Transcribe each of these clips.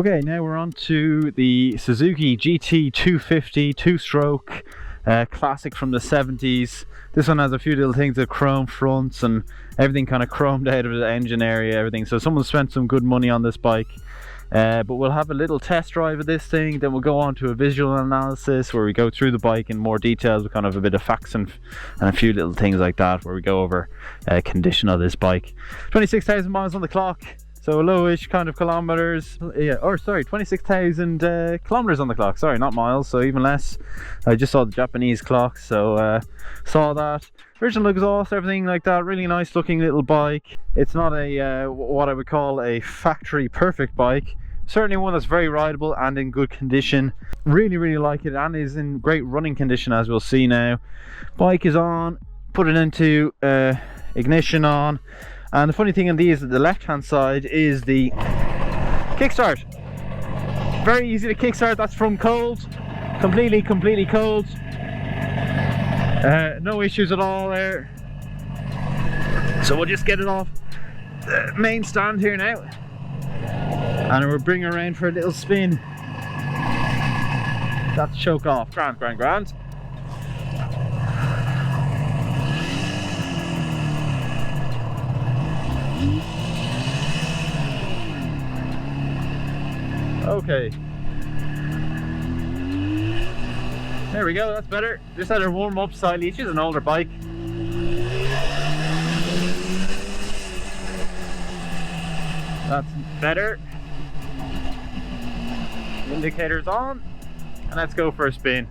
Okay, now we're on to the Suzuki GT250 two-stroke classic from the 70s. This one has a few little things with chrome fronts and everything kind of chromed out of the engine area, everything. So someone spent some good money on this bike. But we'll have a little test drive of this thing, then we'll go on to a visual analysis where we go through the bike in more details with kind of a bit of facts and a few little things like that, where we go over condition of this bike. 26,000 miles on the clock. So lowish kind of kilometers, yeah, or sorry, 26,000 kilometers on the clock, sorry, not miles, so even less. I just saw the Japanese clock, so saw that. Original exhaust, everything like that, really nice looking little bike. It's not a, what I would call a factory perfect bike. Certainly one that's very rideable and in good condition. Really like it, and is in great running condition, as we'll see now. Bike is on, put it into ignition on. And the funny thing on these, the left hand side is the kickstart. Very easy to kickstart, that's from cold. Completely cold. No issues at all there. So we'll just get it off the main stand here now. And we'll bring it around for a little spin. That's choke off, grand. Okay, there we go, that's better. Just had her warm up slightly. She's an older bike. That's better. Indicators on, and let's go for a spin.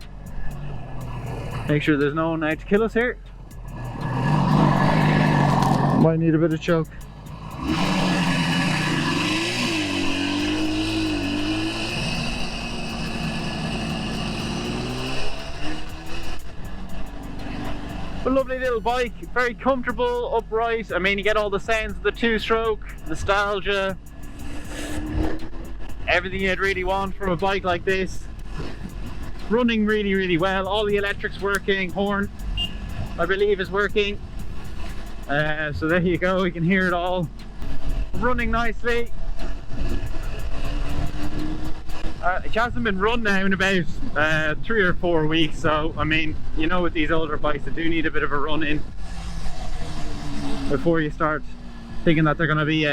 Make sure there's no one out to kill us here. Might need a bit of choke. A lovely little bike, very comfortable, upright. I mean, you get all the sounds of the two-stroke, nostalgia, everything you'd really want from a bike like this. Running really well. All the electrics working. Horn, I believe, is working. So there you go, you can hear it all. Running nicely. It hasn't been run now in about 3 or 4 weeks, so I mean, you know, with these older bikes, they do need a bit of a run in before you start thinking that they're going to be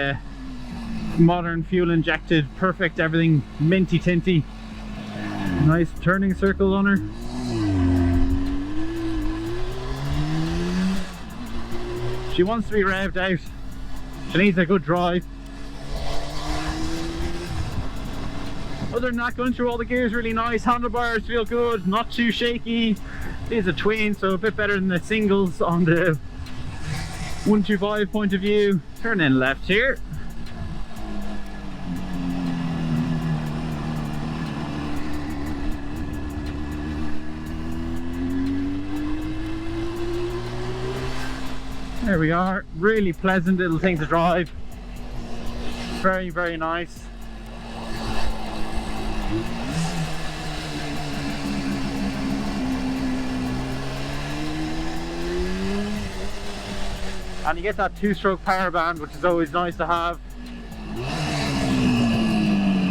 modern, fuel injected, perfect, everything minty tinty. Nice turning circle on her. She wants to be revved out. She needs a good drive. Other than that, going through all the gears really nice. Handlebars feel good, not too shaky. These are twin, so a bit better than the singles on the 125 point of view. Turn in left here. There we are. Really pleasant little thing to drive. Very nice. And you get that two-stroke power band, which is always nice to have.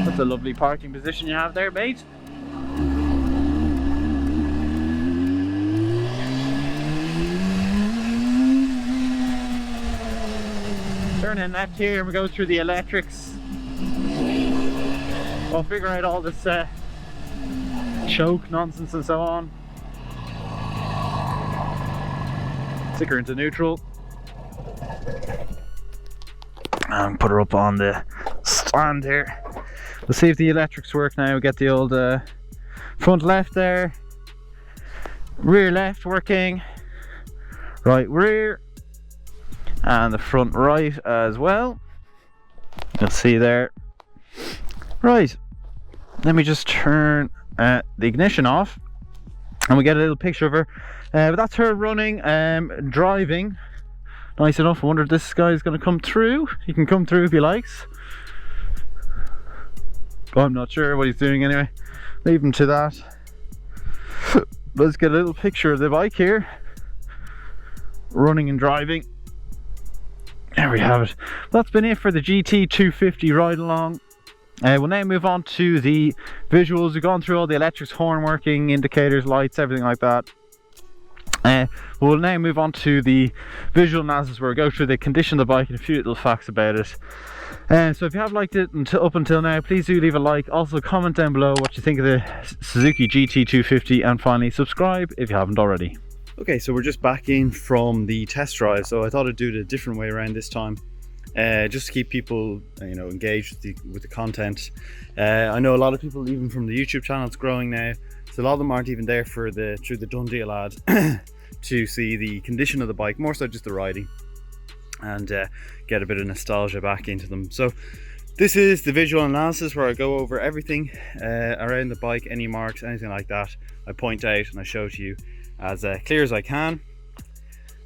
That's a lovely parking position you have there, mate. Turn in left here and we go through the electrics. We'll figure out all this choke nonsense and so on. Stick her into neutral. And put her up on the stand here. We'll see if the electrics work now. We get the old front left there, rear left working, right rear, and the front right as well. You'll see there. Right, let me just turn the ignition off and we get a little picture of her. But that's her running, driving. Nice enough. I wonder if this guy is going to come through. He can come through if he likes. I'm not sure what he's doing anyway. Leave him to that. Let's get a little picture of the bike here. Running and driving. There we have it. That's been it for the GT250 ride along. We'll now move on to the visuals. We've gone through all the electrics, horn working, indicators, lights, everything like that. We'll now move on to the visual analysis, where we go through the condition of the bike and a few little facts about it. So if you have liked it up until now, please do leave a like. Also comment down below what you think of the Suzuki GT250, and finally subscribe if you haven't already. Okay, so we're just back in from the test drive, so I thought I'd do it a different way around this time. Just to keep people, engaged with the content. I know a lot of people, even from the YouTube channel, it's growing now, so a lot of them aren't even there through the done deal ad to see the condition of the bike, more so just the riding, and get a bit of nostalgia back into them. So this is the visual analysis, where I go over everything around the bike, any marks, anything like that. I point out and I show to you as clear as I can.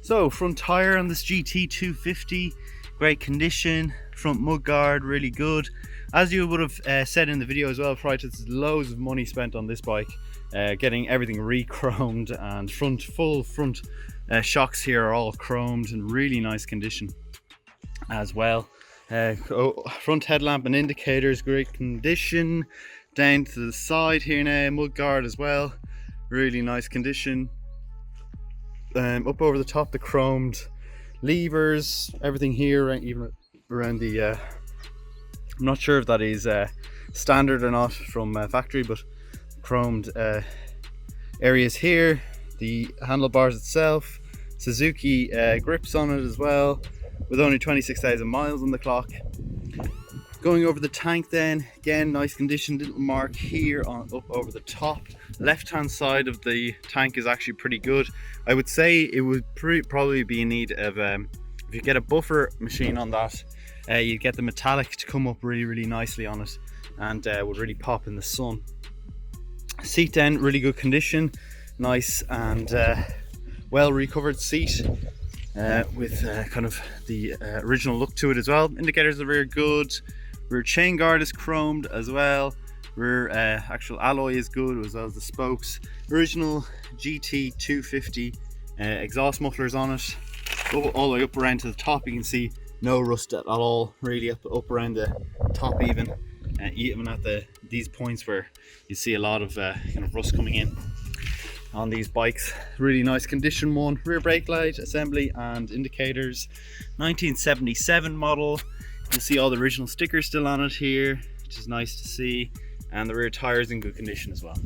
So front tire on this GT250, great condition. Front mudguard, really good. As you would have said in the video as well, prior to this, loads of money spent on this bike, getting everything re-chromed, and full front shocks here are all chromed in really nice condition as well. Front headlamp and indicators, great condition. Down to the side here now, mudguard as well, really nice condition. Up over the top, the chromed levers, everything here, even around the I'm not sure if that is standard or not from factory, but chromed areas here. The handlebars itself, Suzuki grips on it as well, with only 26,000 miles on the clock. Going over the tank then, again, nice condition, little mark here up over the top. Left hand side of the tank is actually pretty good. I would say it would probably be in need of, if you get a buffer machine on that, you'd get the metallic to come up really nicely on it, and would really pop in the sun. Seat then, really good condition, nice and well recovered seat, with kind of the original look to it as well. Indicators are very good. Rear chain guard is chromed as well. Rear actual alloy is good, as well as the spokes. Original GT250 exhaust mufflers on it. All the way up around to the top, you can see no rust at all, really up around the top even at these points where you see a lot of kind of rust coming in on these bikes. Really nice condition one. Rear brake light assembly and indicators, 1977 model. You'll see all the original stickers still on it here, which is nice to see, and the rear tires in good condition as well.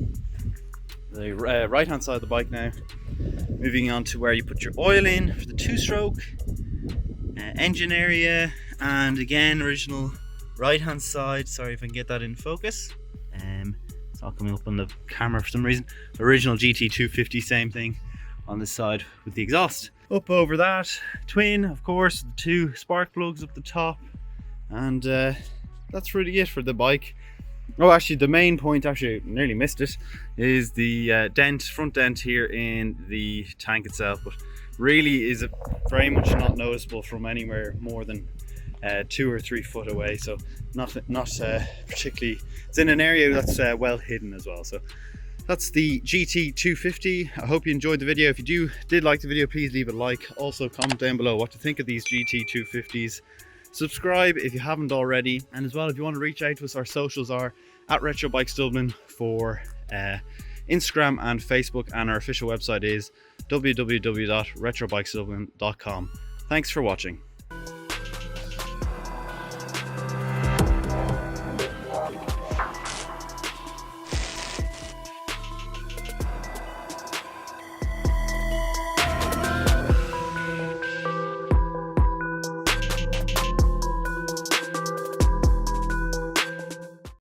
The right hand side of the bike now, moving on to where you put your oil in for the two-stroke, engine area, and again original right hand side. Sorry if I can get that in focus. It's not coming up on the camera for some reason. Original GT250, same thing on this side with the exhaust. Up over that, twin, of course, the two spark plugs up the top, and that's really it for the bike. Oh, actually, the main point, actually I nearly missed it, is the front dent here in the tank itself, but really is very much not noticeable from anywhere more than 2 or 3 foot away, so not particularly. It's in an area that's well hidden as well. So that's the GT250. I hope you enjoyed the video. If you did like the video, please leave a like. Also comment down below what you think of these GT250s. Subscribe if you haven't already, and as well, if you want to reach out to us, our socials are at Retro Bikes Dublin for Instagram and Facebook, and our official website is www.retrobikesdublin.com. Thanks for watching.